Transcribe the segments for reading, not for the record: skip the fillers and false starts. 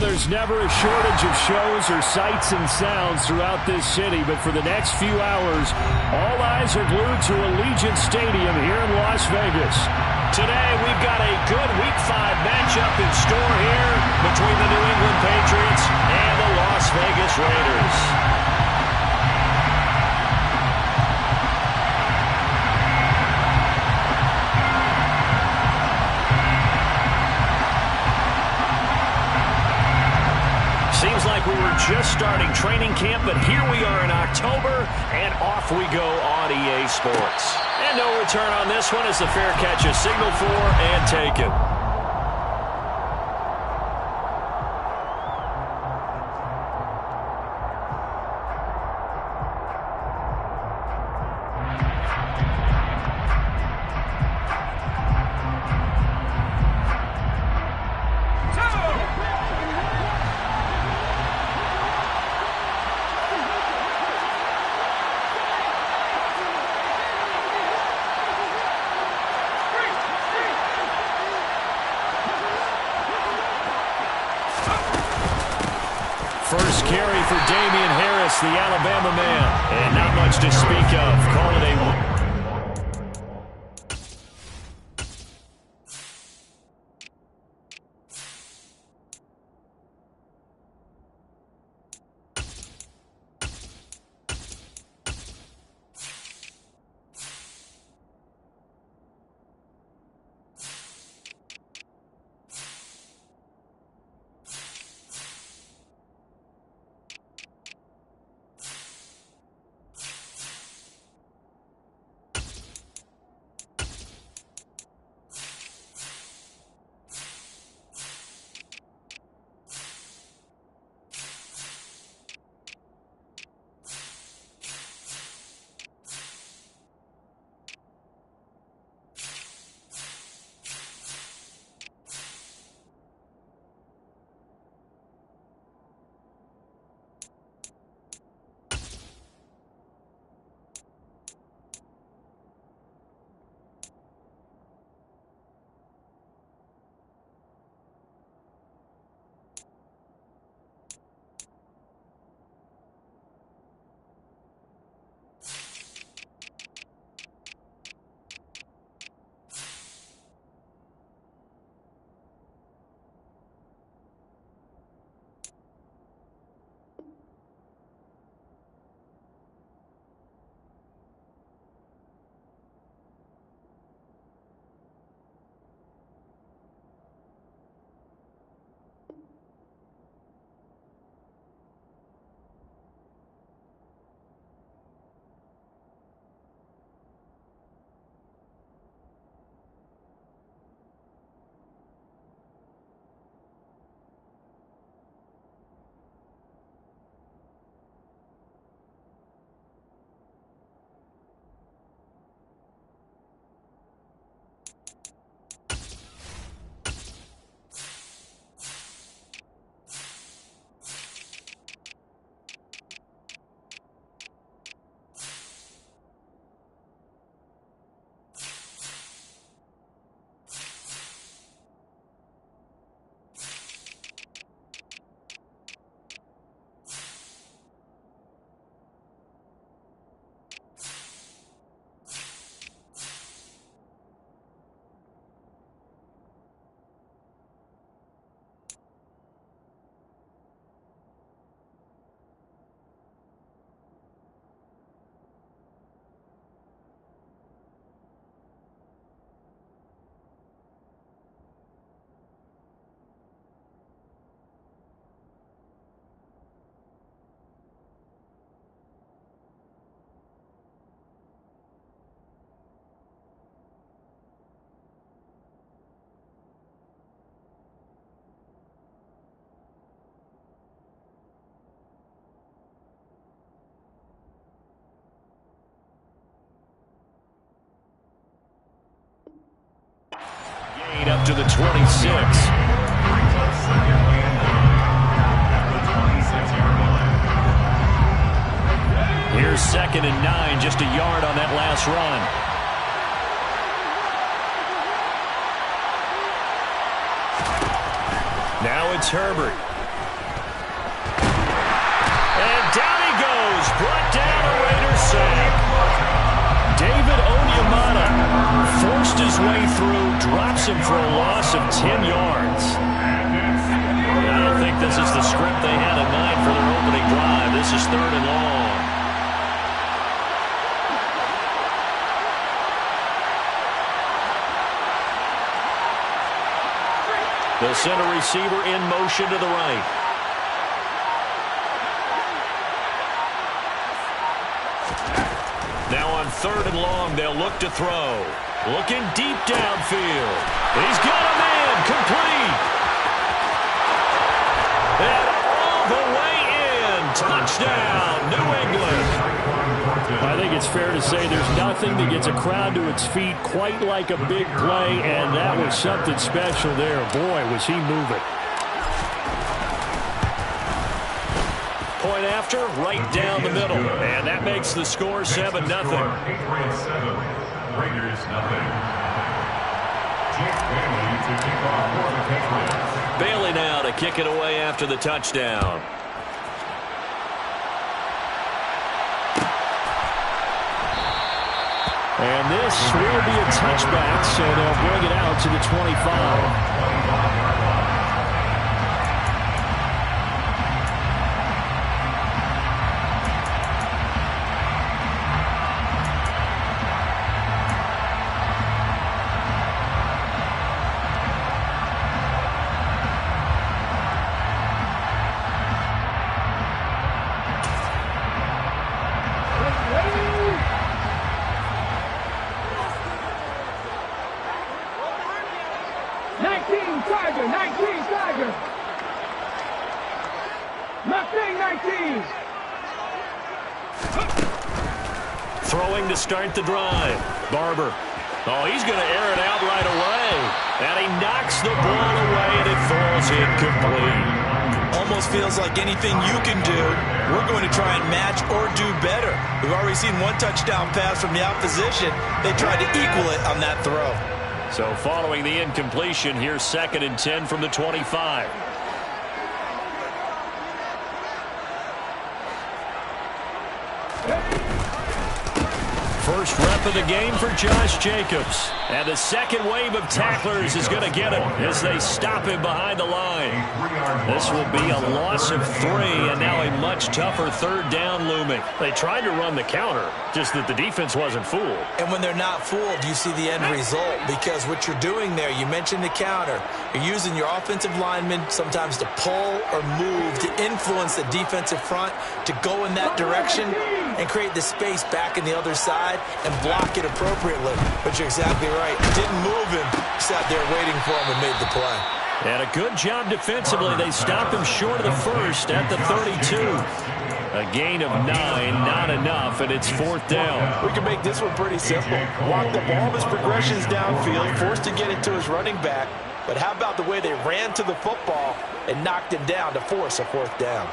there's never a shortage of shows or sights and sounds throughout this city, but for the next few hours, all eyes are glued to Allegiant Stadium here in Las Vegas. Today, we've got a good Week 5 matchup in store here between the New England Patriots and the Las Vegas Raiders. Seems like we were just starting training camp, but here we are in October, and off we go on EA Sports. And no return on this one as the fair catch is signaled for and taken. First carry for Damian Harris, the Alabama man. And not much to speak of. Call it a... Up to the 26. Here's 2nd and 9, just a yard on that last run. Now it's Herbert. forced his way through, drops him for a loss of 10 yards. I don't think this is the script they had in mind for their opening drive. This is 3rd and long. The center receiver in motion to the right. Now on 3rd and long, they'll look to throw. Looking deep downfield. He's got a man complete. And all the way in. Touchdown, New England. I think it's fair to say there's nothing that gets a crowd to its feet quite like a big play, and that was something special there. Boy, was he moving. Point after, right down the middle. And that makes the score 7-0. Raiders, nothing. Bailey now to kick it away after the touchdown. And this will be a touchback, so they'll bring it out to the 25. Throwing to start the drive. Barber. Oh, he's going to air it out right away. And he knocks the ball away, and it falls incomplete. Almost feels like anything you can do, we're going to try and match or do better. We've already seen one touchdown pass from the opposition. They tried to equal it on that throw. So following the incompletion, here's 2nd and 10 from the 25. First rep of the game for Josh Jacobs. And the second wave of tacklers is going to get him as they stop him behind the line. This will be a loss of 3, and now a much tougher 3rd down looming. They tried to run the counter, just that the defense wasn't fooled. And when they're not fooled, you see the end result, because what you're doing there, you mentioned the counter. You're using your offensive linemen sometimes to pull or move to influence the defensive front to go in that direction and create the space back in the other side and block it appropriately. But you're exactly right. Didn't move him. Sat there waiting for him and made the play. And a good job defensively. They stopped him short of the first at the 32. A gain of 9, not enough, and it's 4th down. We can make this one pretty simple. Block the ball of his progressions downfield, forced to get it to his running back. But how about the way they ran to the football and knocked him down to force a 4th down?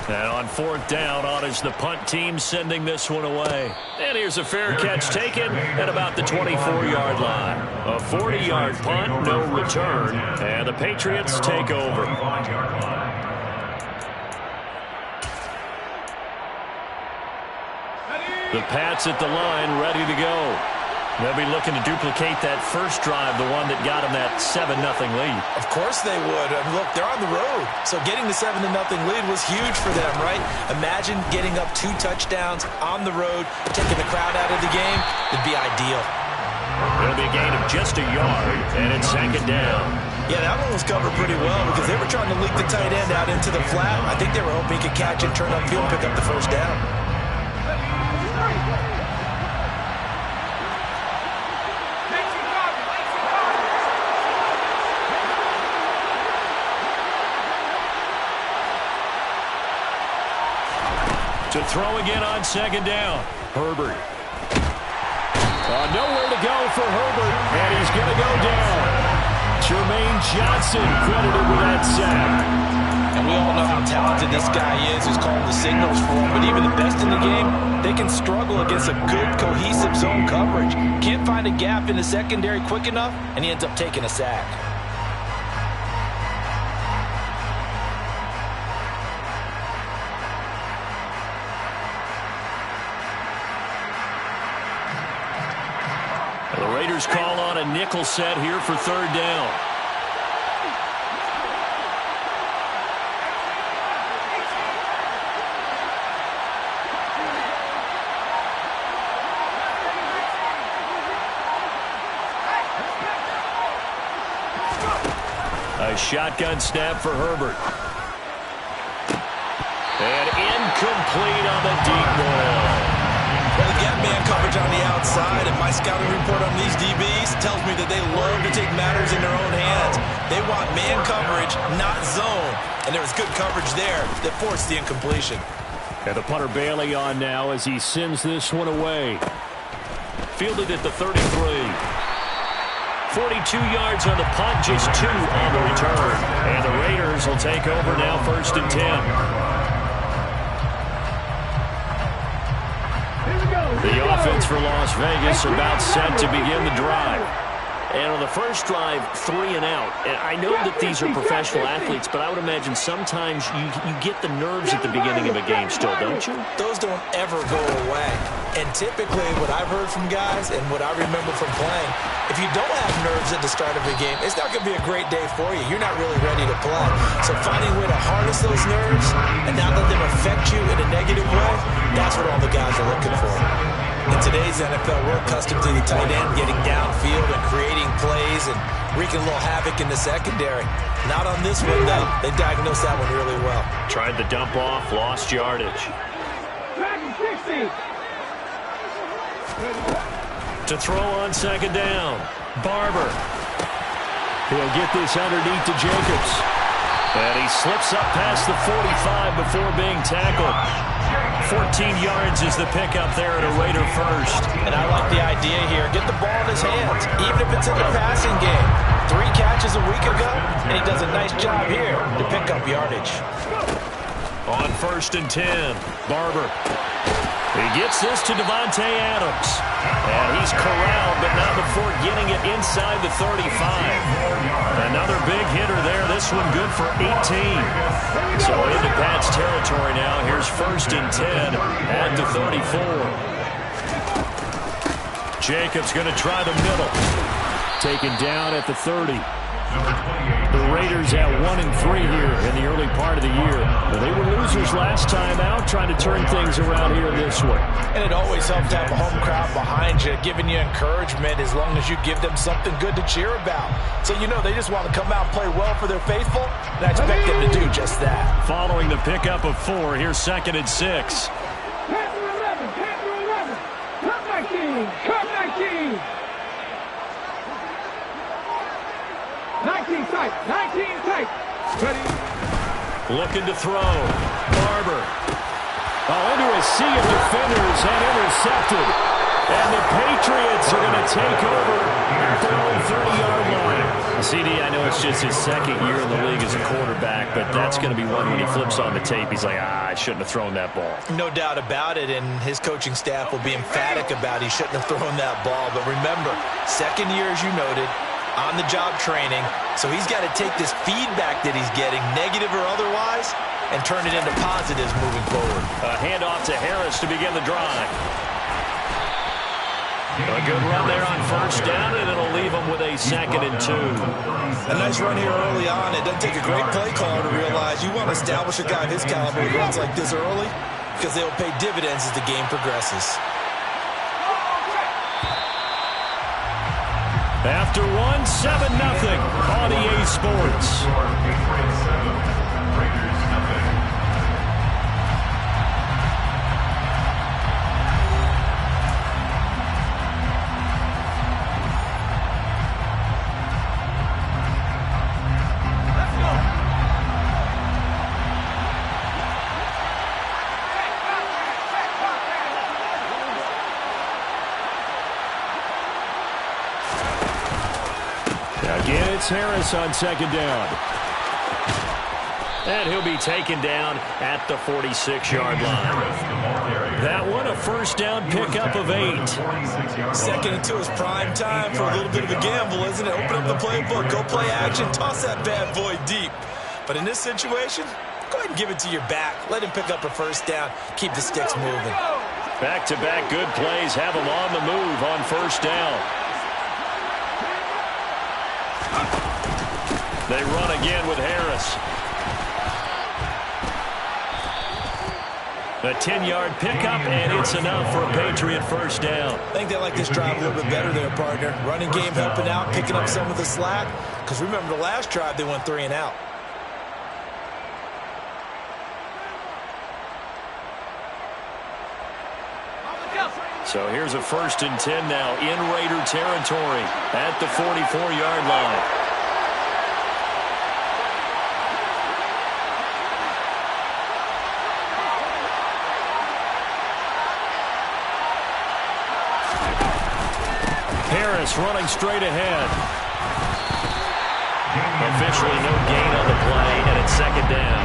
And on 4th down, on is the punt team sending this one away. And here's a fair catch taken at about the 24-yard line. A 40-yard punt, no return, and the Patriots take over. The Pats at the line, ready to go. They'll be looking to duplicate that first drive, the one that got them that 7-0 lead. Of course they would. Look, they're on the road. So getting the 7-0 lead was huge for them, right? Imagine getting up 2 touchdowns on the road, taking the crowd out of the game. It'd be ideal. It'll be a gain of just a yard, and it's 2nd down. Yeah, that one was covered pretty well because they were trying to leak the tight end out into the flat. I think they were hoping he could catch it, turn upfield, and pick up the first down. To throw again on 2nd down. Herbert. Nowhere to go for Herbert, and he's going to go down. Jermaine Johnson credited with that sack. And we all know how talented this guy is who's calling the signals for him. But even the best in the game, they can struggle against a good, cohesive zone coverage. Can't find a gap in the secondary quick enough, and he ends up taking a sack. The Raiders call on a nickel set here for third down. A shotgun snap for Herbert. And incomplete on the deep ball. Well, they get man coverage on the outside, and my scouting report on these DBs tells me that they love to take matters in their own hands. They want man coverage, not zone. And there was good coverage there that forced the incompletion. And the punter Bailey on now as he sends this one away. Fielded at the 33. 42 yards on the punt, just 2 on the return. And the Raiders will take over now, 1st and 10. The offense for Las Vegas about set to begin the drive. And on the first drive, 3 and out. And I know that these are professional athletes, but I would imagine sometimes you get the nerves at the beginning of a game still, don't you? Those don't ever go away. And typically what I've heard from guys and what I remember from playing, if you don't have nerves at the start of a game, it's not going to be a great day for you. You're not really ready to play. So finding a way to harness those nerves and not let them affect you in a negative way, that's what all the guys are looking for. In today's NFL, we're accustomed to the tight end getting downfield and creating plays and wreaking a little havoc in the secondary. Not on this one, though. They diagnosed that one really well. Tried the dump off, lost yardage. To throw on 2nd down, Barber. He'll get this underneath to Jacobs. And he slips up past the 45 before being tackled. 14 yards is the pickup there at a Raider first. And I like the idea here. Get the ball in his hands, even if it's in the passing game. 3 catches a week ago, and he does a nice job here to pick up yardage. On 1st and 10, Barber. He gets this to Davante Adams. And he's corralled, but not before getting it inside the 35. Another big hitter there. This one good for 18. So into Pat's territory now. Here's 1st and 10 at the 34. Jacobs going to try the middle. Taken down at the 30. The Raiders at 1-3 here in the early part of the year. They were losers last time out, trying to turn things around here this one. And it always helps to have a home crowd behind you, giving you encouragement as long as you give them something good to cheer about. So you know they just want to come out and play well for their faithful, and I expect them to do just that. Following the pickup of 4, here's 2nd and 6. Cut 19. 19 tight. 19 tight. Ready. Looking to throw. Barber. Into a sea of defenders and intercepted. And the Patriots are going to take over at their own 30-yard line. CD, I know it's just his 2nd year in the league as a quarterback, but that's going to be one when he flips on the tape. He's like, I shouldn't have thrown that ball. No doubt about it, and his coaching staff will be emphatic about he shouldn't have thrown that ball. But remember, 2nd year, as you noted, on-the-job training, so he's got to take this feedback that he's getting, negative or otherwise, and turn it into positives moving forward. A handoff to Harris to begin the drive. A good run there on 1st down, and it'll leave him with a 2nd and 2. A nice run here early on. It doesn't take a great play caller to realize you want to establish a guy of his caliber who runs like this early because they'll pay dividends as the game progresses. After 7-0 on EA Sports. Again, it's Harris on 2nd down. And he'll be taken down at the 46-yard line. That one, a 1st down pickup of 8. 2nd and 2 is prime time for a little bit of a gamble, isn't it? Open up the playbook, go play action, toss that bad boy deep. But in this situation, go ahead and give it to your back. Let him pick up a 1st down, keep the sticks moving. Back-to-back good plays have him on the move on 1st down. They run again with Harris. A 10-yard pickup, and it's enough for a Patriot first down. I think they like this drive a little bit better there, partner. Running game helping out, picking up some of the slack. Because remember, the last drive, they went 3 and out. So here's a 1st and 10 now in Raider territory at the 44-yard line. Harris running straight ahead. Officially no gain on the play, and it's 2nd down.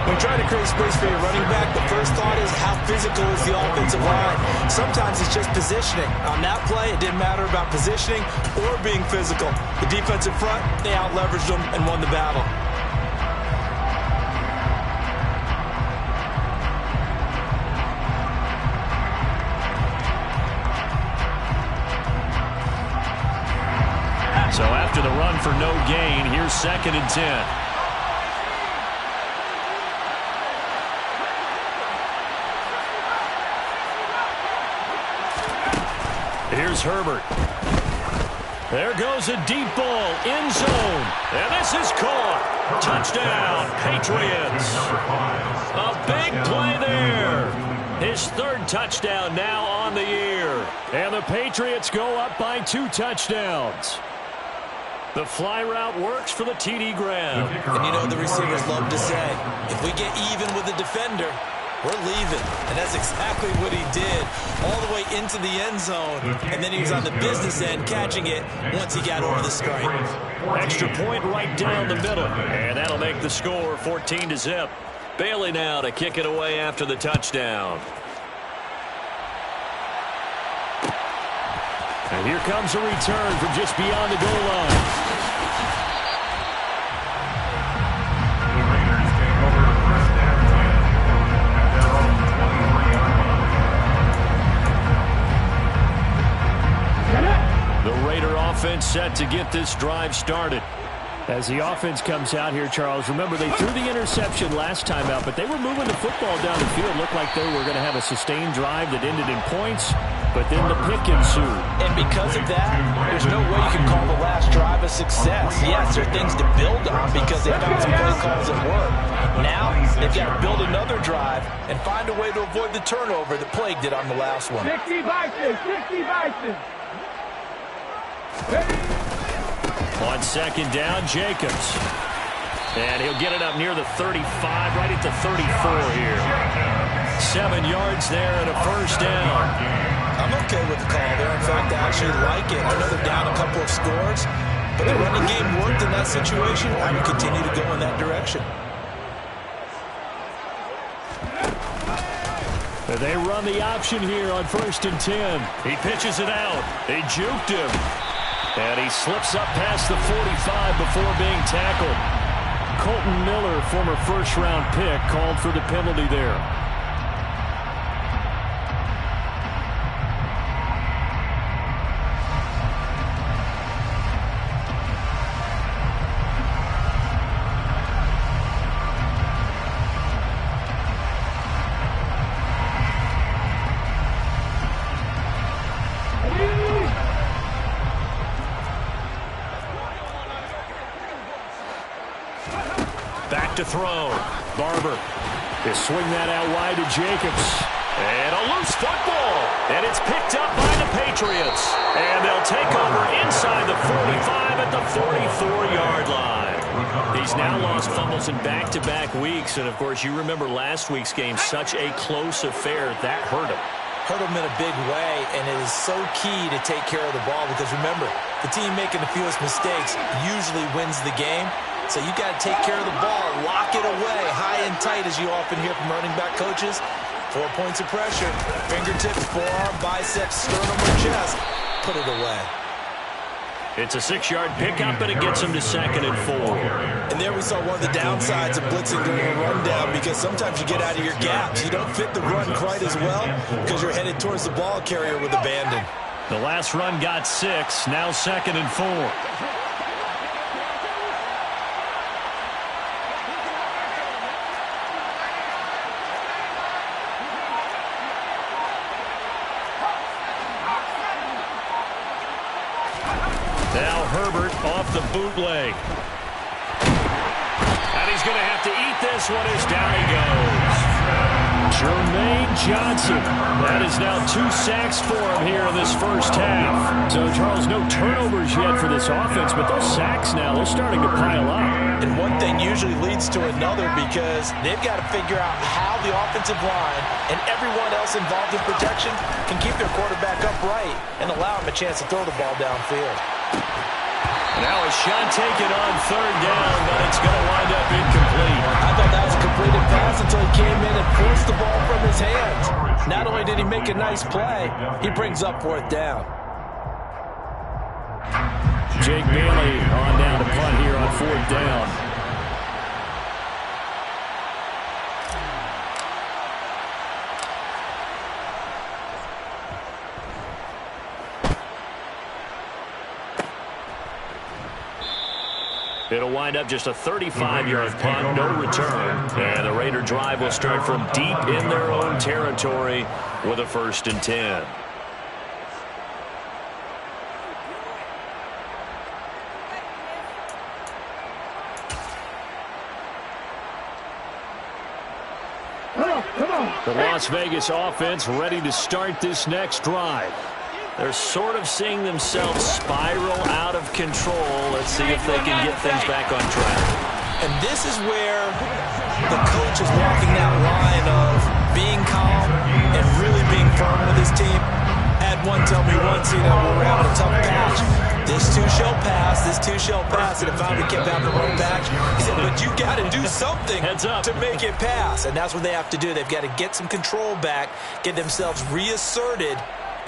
When trying to create space for your running back, the first thought is how physical is the offensive line. Sometimes it's just positioning. On that play, it didn't matter about positioning or being physical. The defensive front, they out-leveraged them and won the battle. So after the run for no gain, here's 2nd and 10. Here's Herbert. There goes a deep ball, end zone, and this is caught. Touchdown, Patriots. A big play there. His 3rd touchdown now on the year. And the Patriots go up by 2 touchdowns. The fly route works for the TD grab. And you know the receivers love to say, if we get even with the defender, we're leaving. And that's exactly what he did, all the way into the end zone. And then he was on the business end catching it once he got over the stripe. Extra point right down the middle. And that'll make the score 14-0. Bailey now to kick it away after the touchdown. And here comes a return from just beyond the goal line. The Raider offense set to get this drive started. As the offense comes out here, Charles, remember they threw the interception last time out, but they were moving the football down the field. Looked like they were going to have a sustained drive that ended in points, but then the pick ensued. And because of that, there's no way you can call the last drive a success. Yes, there are things to build on because they found some play calls that work. Now, they've got to build another drive and find a way to avoid the turnover that plagued it on the last one. 60 Bison. On 2nd down, Jacobs. And he'll get it up near the 35, right at the 34 here. 7 yards there and a first down. I'm okay with the call there. In fact, I actually like it. I know they're down a couple of scores, but the running game worked in that situation. I would continue to go in that direction. They run the option here on 1st and 10. He pitches it out. They juked him. And he slips up past the 45 before being tackled. Colton Miller, former first-round pick, called for the penalty there. Back to throw. Barber. They swing that out wide to Jacobs. And a loose football. And it's picked up by the Patriots. And they'll take over inside the 45 at the 44-yard line. He's now lost fumbles in back-to-back weeks. And, of course, you remember last week's game, such a close affair. That hurt him. Hurt him in a big way, and it is so key to take care of the ball because, remember, the team making the fewest mistakes usually wins the game. So you got to take care of the ball, lock it away, high and tight, as you often hear from running back coaches. 4 points of pressure, fingertips, forearm, biceps, sternum, or chest. Put it away. It's a 6-yard pickup, and it gets him to 2nd and 4. And there we saw one of the downsides of blitzing during a rundown because sometimes you get out of your gaps. You don't fit the run quite as well because you're headed towards the ball carrier with abandon. The last run got 6, now 2nd and 4. bootleg. And he's going to have to eat this one as down he goes. Jermaine Johnson. That is now 2 sacks for him here in this first half. So, Charles, no turnovers yet for this offense, but those sacks now, they're starting to pile up. And one thing usually leads to another because they've got to figure out how the offensive line and everyone else involved in protection can keep their quarterback upright and allow him a chance to throw the ball downfield. Now a shot taken on 3rd down, but it's going to wind up incomplete. I thought that was a completed pass until he came in and forced the ball from his hands. Not only did he make a nice play, he brings up 4th down. Jake Bailey on down to punt here on 4th down. It'll wind up just a 35-yard punt, no return. And the Raider drive will start from deep in their own territory with a 1st and 10. The Las Vegas offense ready to start this next drive. They're sort of seeing themselves spiral out of control. Let's see if they can get things back on track. And this is where the coach is walking that line of being calm and really being firm with his team. Had one tell me once, when we're having a tough patch, this too shall pass, this too shall pass, and it finally kept having the wrong patch. He said, but you got to do something to make it pass, and that's what they have to do. They've got to get some control back, get themselves reasserted,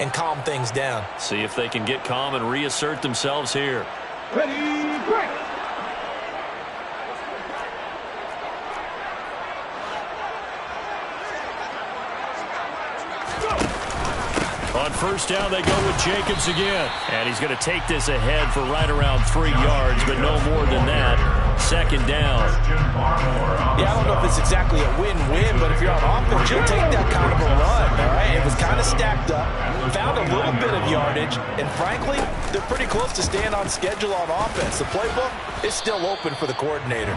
and calm things down. See if they can get calm and reassert themselves here. Ready, break. On 1st down, they go with Jacobs again. And he's going to take this ahead for right around 3 yards, but no more than that. 2nd down. Yeah, I don't know if it's exactly a win-win, but if you're on offense, you'll take that kind of a run, all right? It was kind of stacked up, found a little bit of yardage, and frankly, they're pretty close to staying on schedule on offense. The playbook is still open for the coordinator.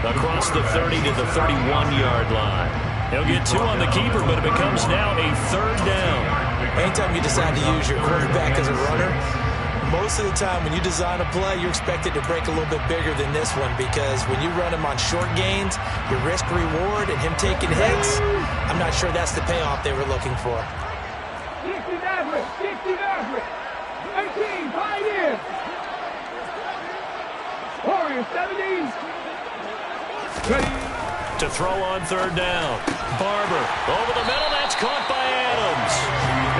Across the 30 to the 31-yard line. He'll get 2 on the keeper, but it becomes now a 3rd down. Anytime you decide to use your quarterback as a runner, most of the time when you design a play, you're expected to break a little bit bigger than this one because when you run him on short gains, your risk-reward and him taking hits, I'm not sure that's the payoff they were looking for. 60 average, 60 average. 18, tied in. Warriors 70. Ready. To throw on 3rd down. Barber over the middle. That's caught by Adams.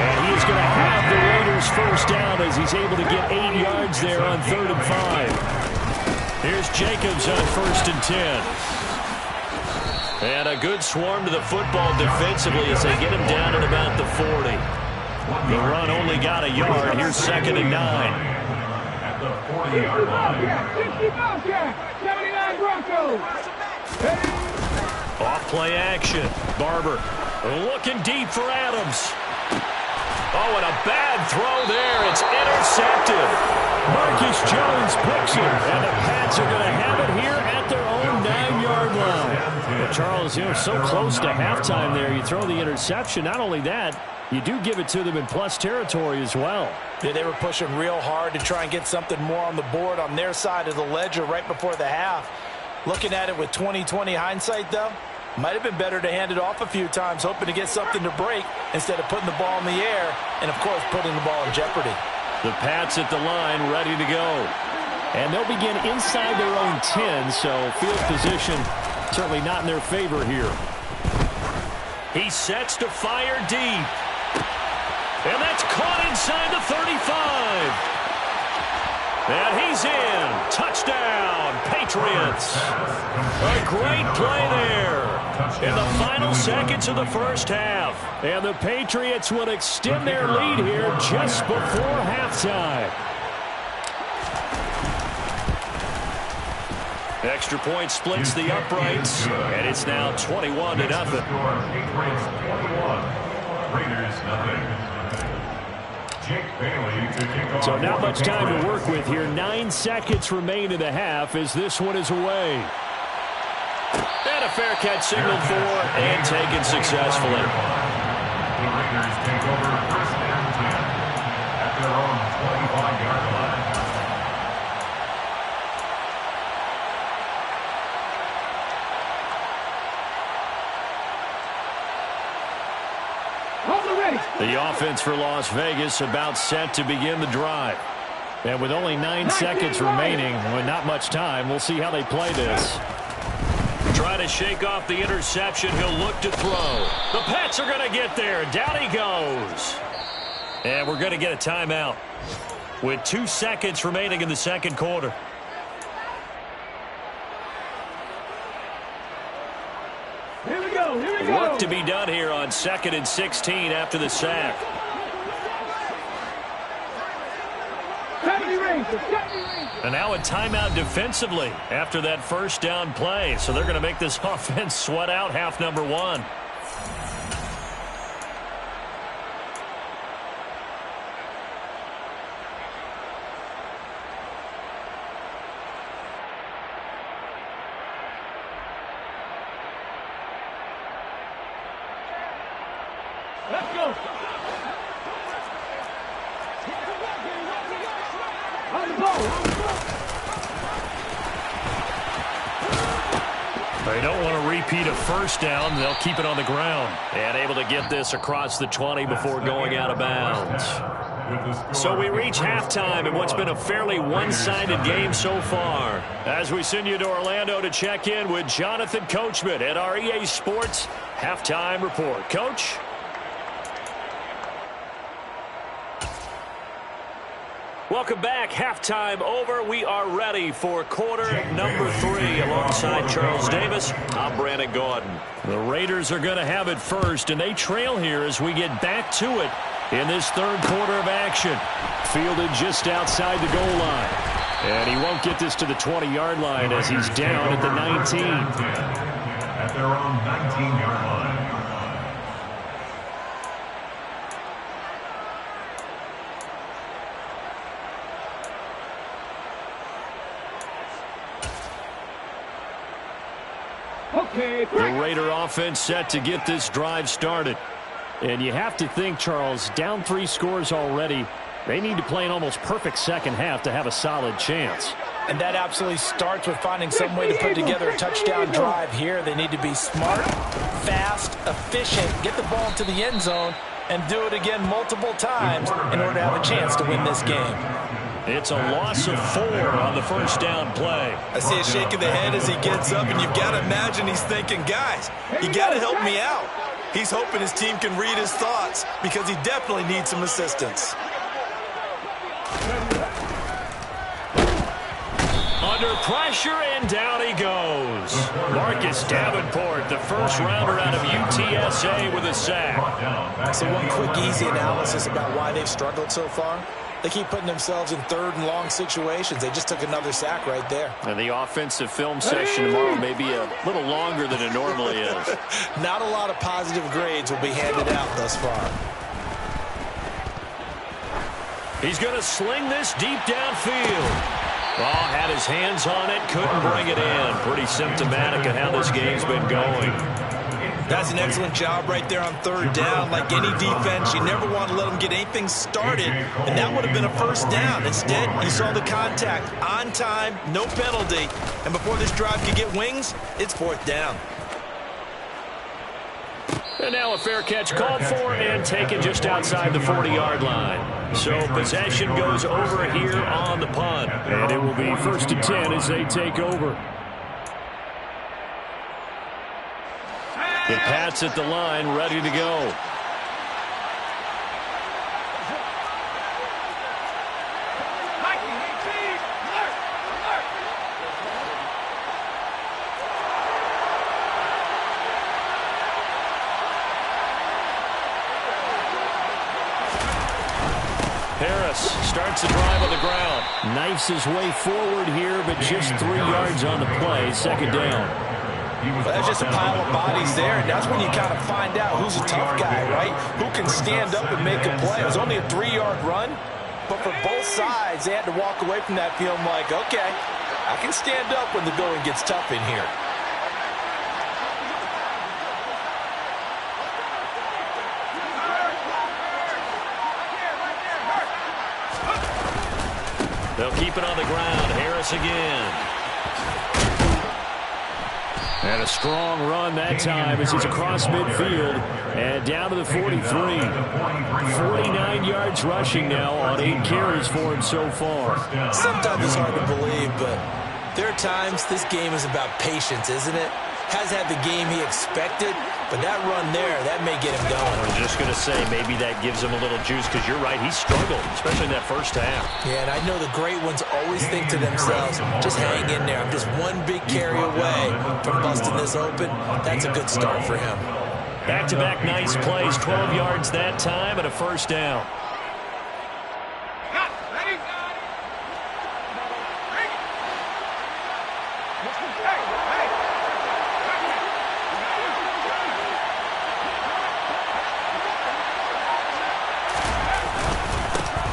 And he is going to have the Raiders 1st down as he's able to get 8 yards there on 3rd and 5. Here's Jacobs on 1st and 10. And a good swarm to the football defensively as they get him down at about the 40. The run only got a yard. Here's 2nd and 9. At the 40-yard line. 60 Bobcat, 79 Broncos. Off play action. Barber looking deep for Adams. Oh, and a bad throw there. It's intercepted. Marcus Jones picks it, and the Pats are going to have it here at their own 9-yard line. But Charles, so close to halftime there. You throw the interception. Not only that, you do give it to them in plus territory as well. Yeah, they were pushing real hard to try and get something more on the board on their side of the ledger right before the half. Looking at it with 20/20 hindsight, though, might have been better to hand it off a few times, hoping to get something to break instead of putting the ball in the air and, of course, putting the ball in jeopardy. The Pats at the line ready to go. And they'll begin inside their own 10, so field position certainly not in their favor here. He sets to fire deep. And that's caught inside the 35. And he's in. Touchdown, Patriots. A great play there in the final seconds of the first half. And the Patriots would extend their lead here just before halftime. Extra point splits the uprights, and it's now 21-0. Raiders nothing. So not much time to work with here. 9 seconds remain in the half as this one is away. And a fair catch signaled for and taken successfully. The Raiders take over 1st and 10 at their own 25-yard line. The offense for Las Vegas about set to begin the drive. And with only 9 seconds remaining, with not much time, we'll see how they play this. Try to shake off the interception. He'll look to throw. The Pats are going to get there. Down he goes. And we're going to get a timeout with 2 seconds remaining in the second quarter. Here we go. Work to be done here on 2nd and 16 after the sack. And now a timeout defensively after that first down play. So they're going to make this offense sweat out half number 1. Let's go. On the ball. They don't want to repeat a first down. They'll keep it on the ground. And able to get this across the 20 before going out of bounds. So we reach halftime in what's been a fairly one-sided game so far. As we send you to Orlando to check in with Jonathan Coachman at our EA Sports Halftime Report. Coach? Welcome back. Halftime over. We are ready for quarter number 3. Alongside Charles Davis, I'm Brandon Gordon. The Raiders are going to have it first, and they trail here as we get back to it in this third quarter of action. Fielded just outside the goal line. And he won't get this to the 20-yard line as he's down at the 19. At their own 19-yard line. The Raider offense set to get this drive started. And you have to think, Charles, down 3 scores already. They need to play an almost perfect second half to have a solid chance. And that absolutely starts with finding some way to put together a touchdown drive here. They need to be smart, fast, efficient, get the ball to the end zone, and do it again multiple times in order to have a chance to win this game. It's a loss of 4 on the first down play. I see a shake of the head as he gets up, and you've got to imagine he's thinking, guys, you got to help me out. He's hoping his team can read his thoughts because he definitely needs some assistance. Under pressure, and down he goes. Marcus Davenport, the first rounder out of UTSA with a sack. So one quick, easy analysis about why they've struggled so far. They keep putting themselves in 3rd and long situations. They just took another sack right there. And the offensive film session tomorrow may be a little longer than it normally is. Not a lot of positive grades will be handed out thus far. He's going to sling this deep downfield. Oh, had his hands on it, couldn't bring it in. Pretty symptomatic of how this game's been going. That's an excellent job right there on 3rd down. Like any defense, you never want to let them get anything started, and that would have been a first down. Instead, you saw the contact on time, no penalty, and before this drive could get wings, it's 4th down. And now a fair catch called for and taken just outside the 40-yard line. So possession goes over here on the punt. And it will be 1st and 10 as they take over. The Pats at the line, ready to go. Harris starts the drive on the ground. Knifes his way forward here, but just 3 yards on the play. 2nd down. But that's just a pile of bodies there, and that's when you kind of find out who's a tough guy, right? Who can stand up and make a play. It was only a 3-yard run, but for both sides, they had to walk away from that feeling like, okay, I can stand up when the going gets tough in here. They'll keep it on the ground. Harris again. And a strong run that time as he's across midfield and down to the 43. 49 yards rushing now on 8 carries for him so far. Sometimes it's hard to believe, but there are times this game is about patience, isn't it? Has had the game he expected, but that run there, that may get him going. I was just going to say, maybe that gives him a little juice because you're right, he struggled, especially in that first half. Yeah, and I know the great ones always think to themselves, just hang in there. I'm just one big carry away from busting this open. That's a good start for him. Back-to-back nice plays, 12 yards that time and a first down.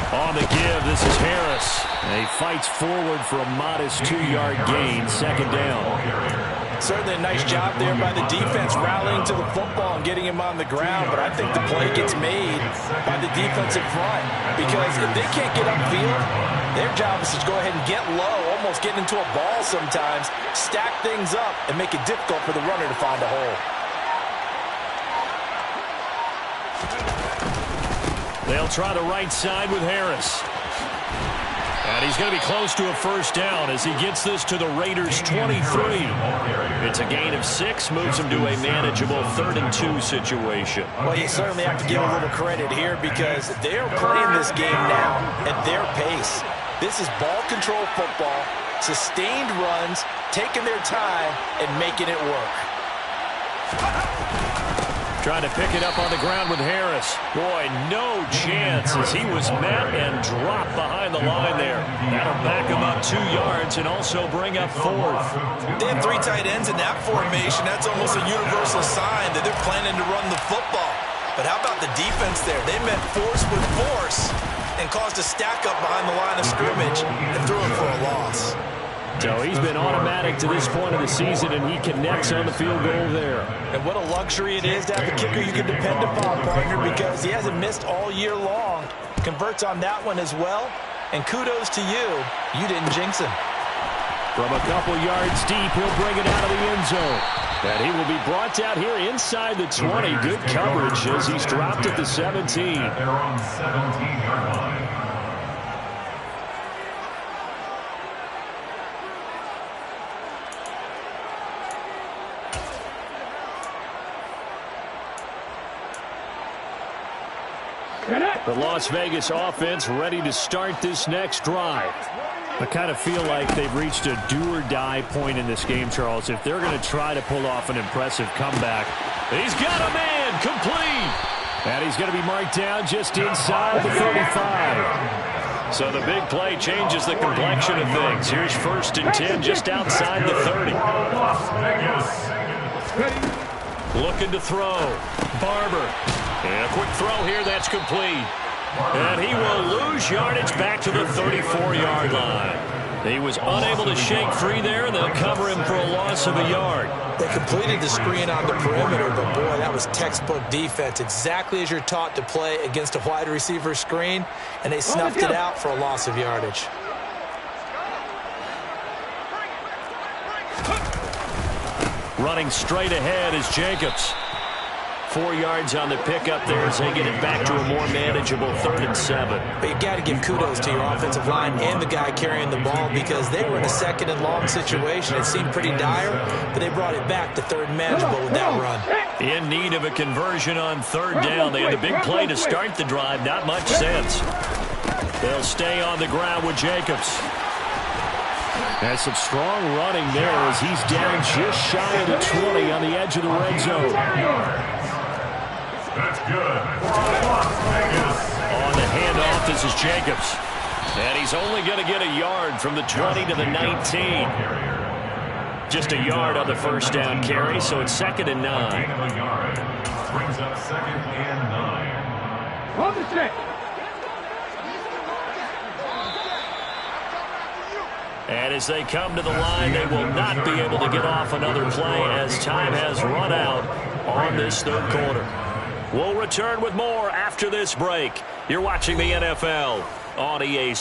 On the give, this is Harris. And he fights forward for a modest 2-yard gain, second down. Certainly a nice job there by the defense rallying to the football and getting him on the ground, but I think the play gets made by the defensive front because if they can't get upfield, their job is to go ahead and get low, almost get into a ball sometimes, stack things up, and make it difficult for the runner to find a hole. They'll try the right side with Harris. And he's going to be close to a first down as he gets this to the Raiders' 23. It's a gain of 6, moves him to a manageable 3rd-and-2 situation. Well, you certainly have to give a little credit here because they're playing this game now at their pace. This is ball control football, sustained runs, taking their time, and making it work. Trying to pick it up on the ground with Harris. Boy, no chance as he was met and dropped behind the line there. That'll back him up 2 yards and also bring up 4th. They have 3 tight ends in that formation. That's almost a universal sign that they're planning to run the football. But how about the defense there? They met force with force and caused a stack up behind the line of scrimmage and threw him for a loss. So he's been automatic to this point of the season, and he connects on the field goal there. And what a luxury it is to have a kicker you can depend upon, partner, because he hasn't missed all year long. Converts on that one as well. And kudos to you. You didn't jinx him. From a couple yards deep, he'll bring it out of the end zone. And he will be brought down here inside the 20. Good coverage as he's dropped at the 17. They're on 17-yard line. The Las Vegas offense ready to start this next drive. I kind of feel like they've reached a do-or-die point in this game, Charles. If they're going to try to pull off an impressive comeback, he's got a man complete. And he's going to be marked down just inside the 35. So the big play changes the complexion of things. Here's 1st and 10 just outside the 30. Looking to throw. Barber. And a quick throw here, that's complete. And he will lose yardage back to the 34-yard line. He was unable to shake free there, and they'll cover him for a loss of a yard. They completed the screen on the perimeter, but boy, that was textbook defense. Exactly as you're taught to play against a wide receiver screen, and they snuffed it out for a loss of yardage. Running straight ahead is Jacobs. 4 yards on the pickup there as they get it back to a more manageable 3rd and 7. But you've got to give kudos to your offensive line and the guy carrying the ball because they were in a 2nd and long situation. It seemed pretty dire, but they brought it back to 3rd and manageable with that run. In need of a conversion on 3rd down. They had a big play to start the drive. Not much sense. They'll stay on the ground with Jacobs. That's some strong running there as he's down just shy of the 20 on the edge of the red zone. That's good. Las Vegas. On the handoff, this is Jacobs. And he's only going to get a yard from the 20 to the 19. Just a yard on the first down carry, so it's 2nd and 9. Gain of a yard. Brings up 2nd and 9. Hold the stick. And as they come to the line, they will not be able to get off another play as time has run out on this 3rd quarter. We'll return with more after this break. You're watching the NFL on EA.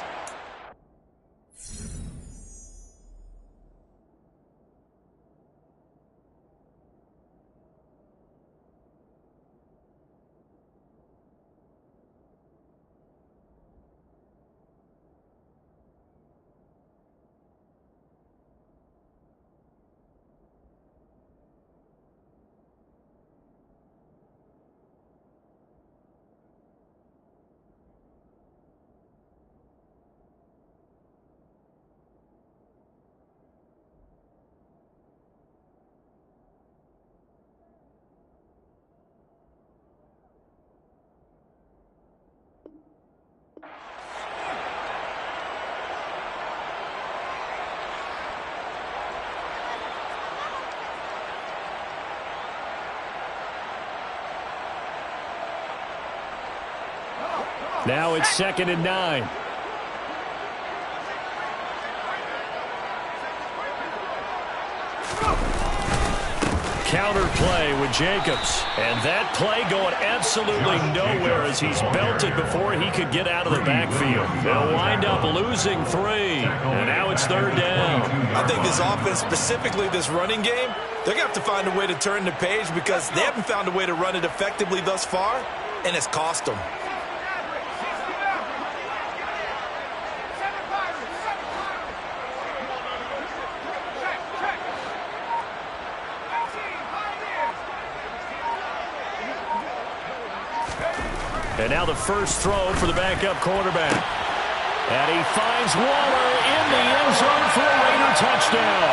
Now it's 2nd and 9. Counter play with Jacobs. And that play going absolutely nowhere as he's belted before he could get out of the backfield. They'll wind up losing 3. And now it's 3rd down. I think this offense, specifically this running game, they're going to have to find a way to turn the page because they haven't found a way to run it effectively thus far, and it's cost them. And now the first throw for the backup quarterback. And he finds Waller in the end zone for a Raider touchdown.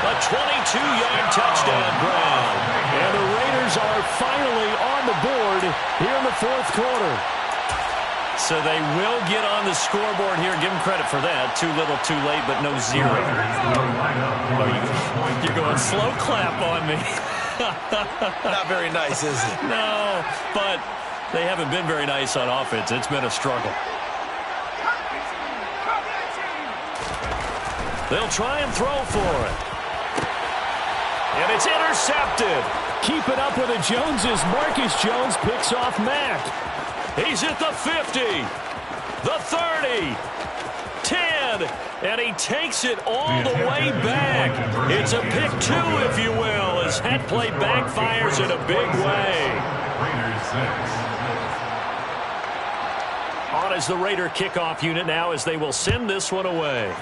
A 22-yard touchdown grab. And the Raiders are finally on the board here in the 4th quarter. So they will get on the scoreboard here. Give them credit for that. Too little, too late, but no 0. Oh, you're going slow clap on me. Not very nice, is it? No, but they haven't been very nice on offense. It's been a struggle. They'll try and throw for it. And it's intercepted. Keep it up with the Joneses. Marcus Jones picks off Mack. He's at the 50, the 30, 10, and he takes it all the way back. It's a pick 2, if you will, as that play backfires in a big way. On as the Raider kickoff unit now as they will send this one away.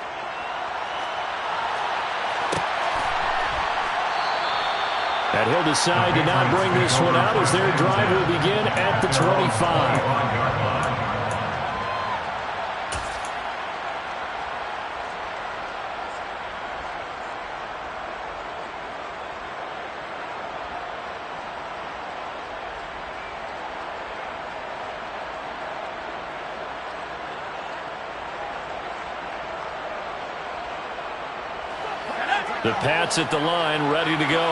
And he'll decide to not bring this one out as their drive will begin at the 25. The Pats at the line, ready to go.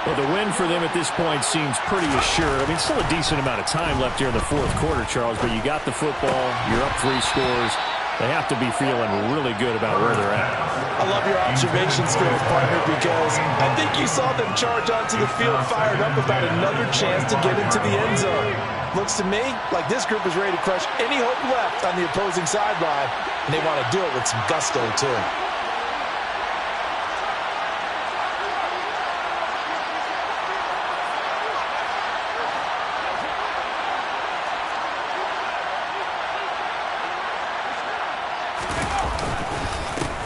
Well, the win for them at this point seems pretty assured. I mean, still a decent amount of time left here in the 4th quarter, Charles, but you got the football, you're up 3 scores. They have to be feeling really good about where they're at. I love your observation skills, partner, because I think you saw them charge onto the field fired up about another chance to get into the end zone. Looks to me like this group is ready to crush any hope left on the opposing sideline, and they want to do it with some gusto, too.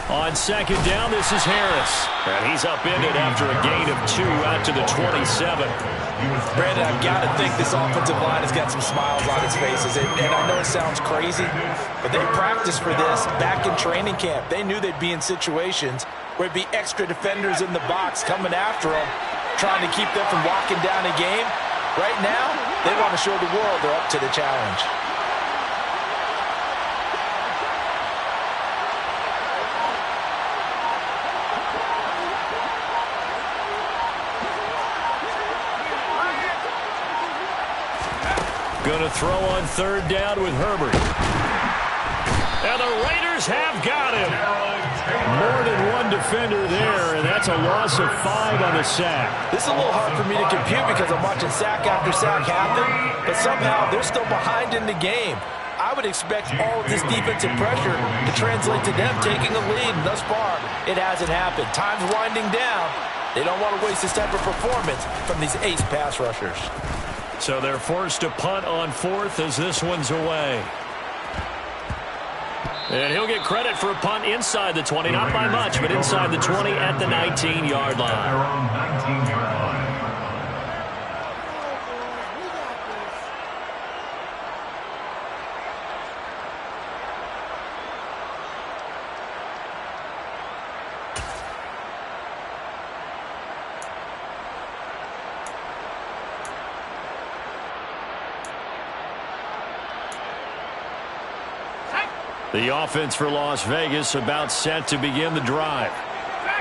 On 2nd down, this is Harris. And he's upended after a gain of 2 out to the 27. Brandon, I've got to think this offensive line has got some smiles on its faces. And I know it sounds crazy, but they practiced for this back in training camp. They knew they'd be in situations where it'd be extra defenders in the box coming after them, trying to keep them from walking down a game. Right now, they want to show the world they're up to the challenge. Going to throw on third down with Herbert. And the Raiders have got him. More than one defender there, and that's a loss of 5 on the sack. This is a little hard for me to compute because I'm watching sack after sack happen, but somehow they're still behind in the game. I would expect all of this defensive pressure to translate to them taking a lead, and thus far, it hasn't happened. Time's winding down. They don't want to waste this type of performance from these ace pass rushers. So they're forced to punt on 4th as this one's away. And he'll get credit for a punt inside the 20, not by much, but inside the 20 at the 19-yard line. Their own 19-yard line. The offense for Las Vegas about set to begin the drive.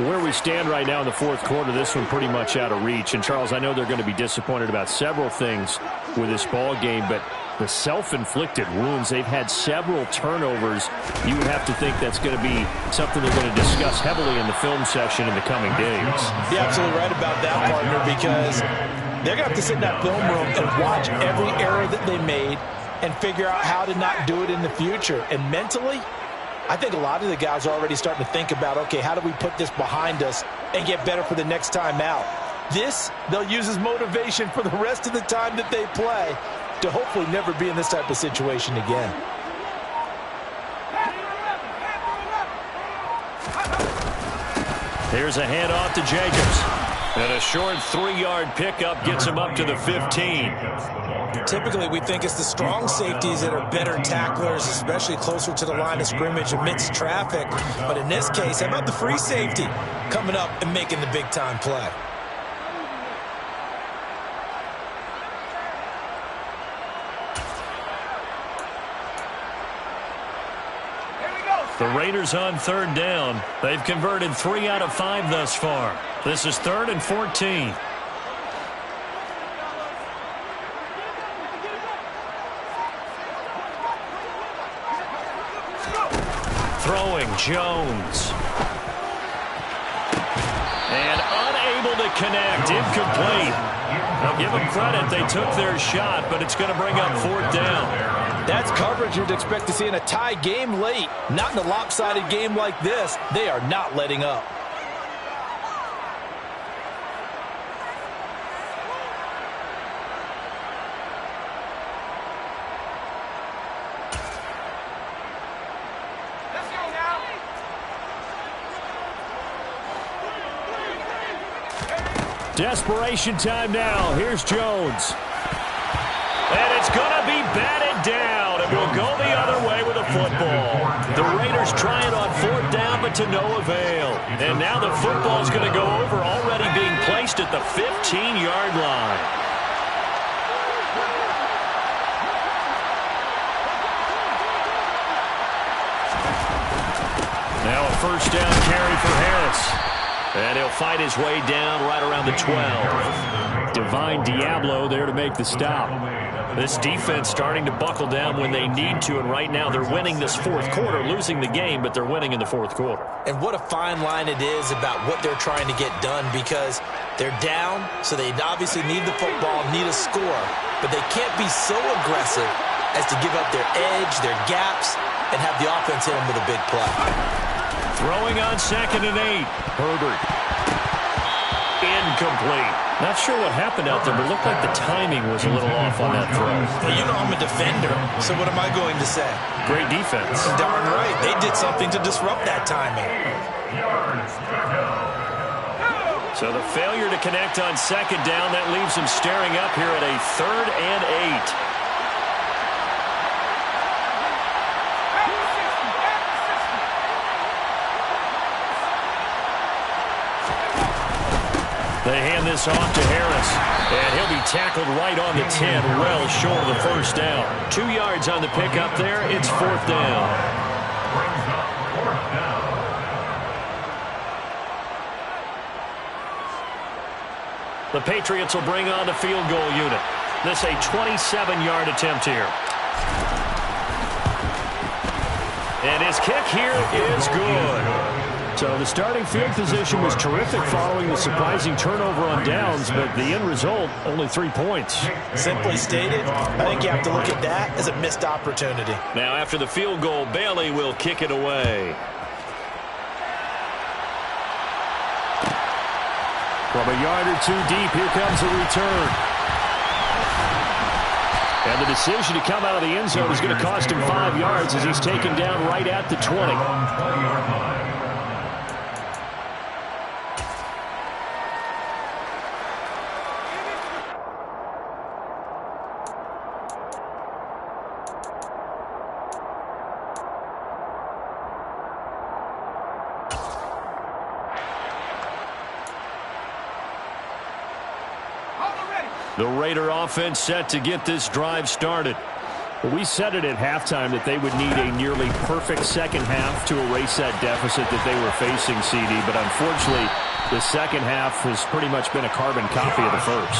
Where we stand right now in the 4th quarter, this one pretty much out of reach. And, Charles, I know they're going to be disappointed about several things with this ball game, but the self-inflicted wounds, they've had several turnovers. You would have to think that's going to be something they're going to discuss heavily in the film session in the coming days. You're absolutely right about that, partner, because they're going to have to sit in that film room and watch every error that they made and figure out how to not do it in the future. And mentally, I think a lot of the guys are already starting to think about, okay, how do we put this behind us and get better for the next time out? This, they'll use as motivation for the rest of the time that they play to hopefully never be in this type of situation again. Here's a handoff to Jacobs. And a short 3-yard pickup gets him up to the 15. Typically, we think it's the strong safeties that are better tacklers, especially closer to the line of scrimmage amidst traffic. But in this case, how about the free safety coming up and making the big-time play? The Raiders on third down. They've converted 3 out of 5 thus far. This is 3rd and 14. Throwing Jones. And unable to connect. Incomplete. Now give them credit. They took their shot, but it's going to bring up 4th down. That's coverage you'd expect to see in a tie game late. Not in a lopsided game like this. They are not letting up. Desperation time now. Here's Jones. And it's going to be batted down. It will go the other way with a football. The Raiders try it on 4th down, but to no avail. And now the football is going to go over, already being placed at the 15-yard line. Now a 1st down carry for Harris. And he'll fight his way down right around the 12. Divine Diablo there to make the stop. This defense starting to buckle down when they need to, and right now they're winning this 4th quarter, losing the game, but they're winning in the 4th quarter. And what a fine line it is about what they're trying to get done, because they're down, so they obviously need the football, need a score, but they can't be so aggressive as to give up their edge, their gaps, and have the offense hit them with a big play. Throwing on 2nd and 8. Herbert. Incomplete. Not sure what happened out there, but it looked like the timing was a little off on that throw. Well, you know I'm a defender, so what am I going to say? Great defense. Darn right. They did something to disrupt that timing. So the failure to connect on 2nd down, that leaves him staring up here at a 3rd and 8. They hand this off to Harris, and he'll be tackled right on the 10, well short of the 1st down. 2 yards on the pickup there. It's 4th down. The Patriots will bring on the field goal unit. This a 27-yard attempt here. And his kick here is good. So the starting field position was terrific following the surprising turnover on downs, but the end result, only 3 points. Simply stated, I think you have to look at that as a missed opportunity. Now after the field goal, Bailey will kick it away. From a yard or two deep, here comes a return. And the decision to come out of the end zone is going to cost him 5 yards as he's taken down right at the 20. The Raider offense set to get this drive started. Well, we said it at halftime that they would need a nearly perfect second half to erase that deficit that they were facing, CD. But unfortunately, the second half has pretty much been a carbon copy of the first.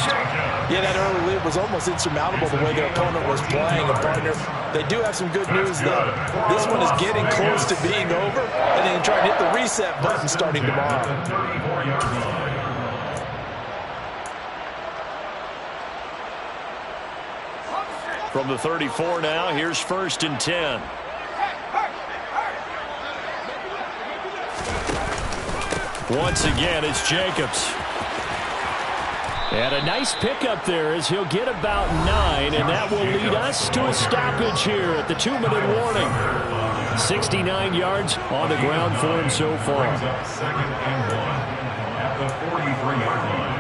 Yeah, that early lead was almost insurmountable the way their opponent was playing. And, partner, they do have some good news, though. This one is getting close to being over, and they can try to hit the reset button starting tomorrow. From the 34 now, here's 1st and 10. Once again, it's Jacobs. And a nice pickup there as he'll get about 9, and that will lead us to a stoppage here at the 2-minute warning. 69 yards on the ground for him so far. 2nd and 1 at the 43-yard line.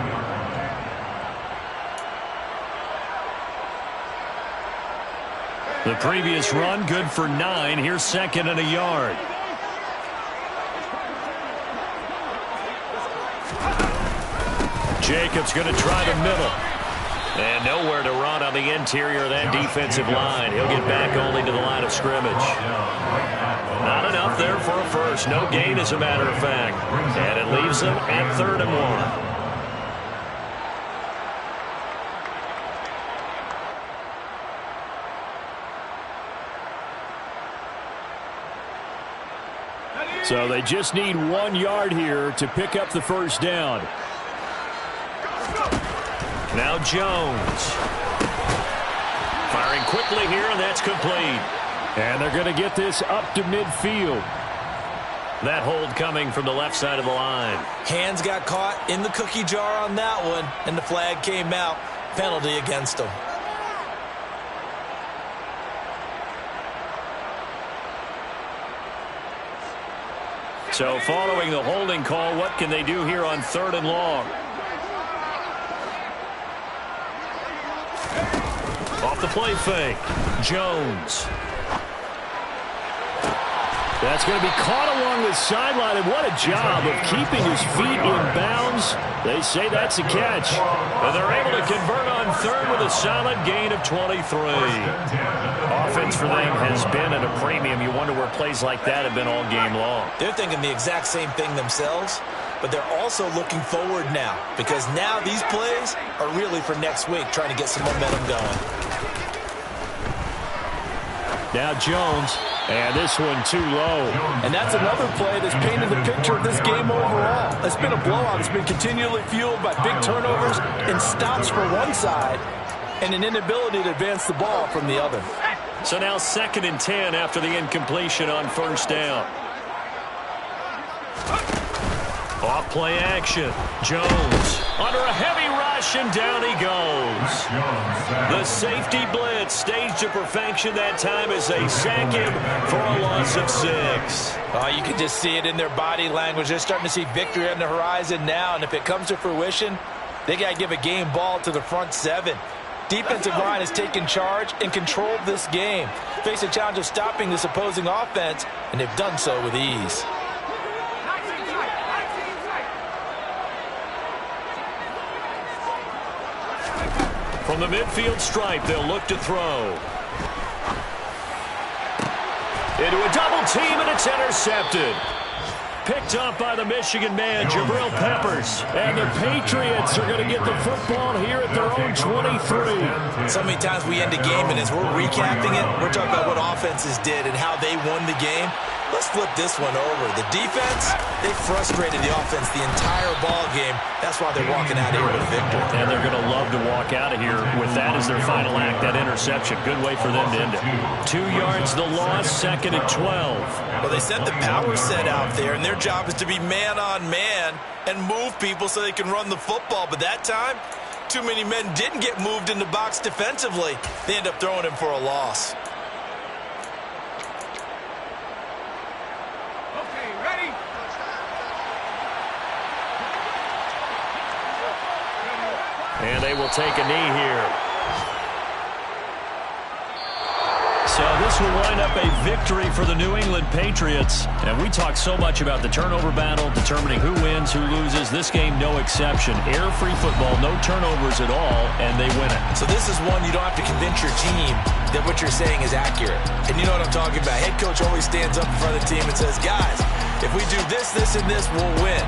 The previous run good for 9. Here's 2nd and a yard. Jacobs going to try the middle. And nowhere to run on the interior of that defensive line. He'll get back only to the line of scrimmage. Not enough there for a first. No gain, as a matter of fact. And it leaves them at 3rd and 1. So they just need 1 yard here to pick up the first down. Now Jones. Firing quickly here, and that's complete. And they're going to get this up to midfield. That hold coming from the left side of the line. Hands got caught in the cookie jar on that one, and the flag came out. Penalty against them. So following the holding call, what can they do here on 3rd and long? Off the play fake. Jones. That's going to be caught along the sideline, and what a job of keeping his feet in bounds. They say that's a catch. And they're able to convert on 3rd with a solid gain of 23. Offense for them has been at a premium. You wonder where plays like that have been all game long. They're thinking the exact same thing themselves, but they're also looking forward now, because now these plays are really for next week, trying to get some momentum going. Now Jones, and this one too low. And that's another play that's painted the picture of this game overall. It's been a blowout. It's been continually fueled by big turnovers and stops for one side and an inability to advance the ball from the other. So now 2nd and 10 after the incompletion on 1st down. Off play action. Jones under a heavy rush, and down he goes. The safety blitz staged to perfection that time as they sack him for a loss of 6. Oh, you can just see it in their body language. They're starting to see victory on the horizon now, and if it comes to fruition, they got to give a game ball to the front 7. Defensive line has taken charge and controlled this game. Face a challenge of stopping this opposing offense, and they've done so with ease. From the midfield stripe, they'll look to throw. Into a double team, and it's intercepted. Picked up by the Michigan man, Jabril Peppers. And the Patriots are going to get the football here at their own 23. So many times we end a game, and as we're recapping it, we're talking about what offenses did and how they won the game. Let's flip this one over. The defense, they frustrated the offense the entire ball game. That's why they're walking out of here with a victory. And they're going to love to walk out of here with that as their final act, that interception. Good way for them to end it. 2 yards the loss, 2nd and 12. Well, they sent the power set out there, and their job is to be man-on-man and move people so they can run the football. But that time, too many men didn't get moved in the box defensively. They end up throwing him for a loss. And they will take a knee here. So this will wind up a victory for the New England Patriots. And we talk so much about the turnover battle, determining who wins, who loses. This game, no exception. Air-free football, no turnovers at all, and they win it. So this is one you don't have to convince your team that what you're saying is accurate. And you know what I'm talking about. Head coach always stands up in front of the team and says, guys, if we do this, this, and this, we'll win.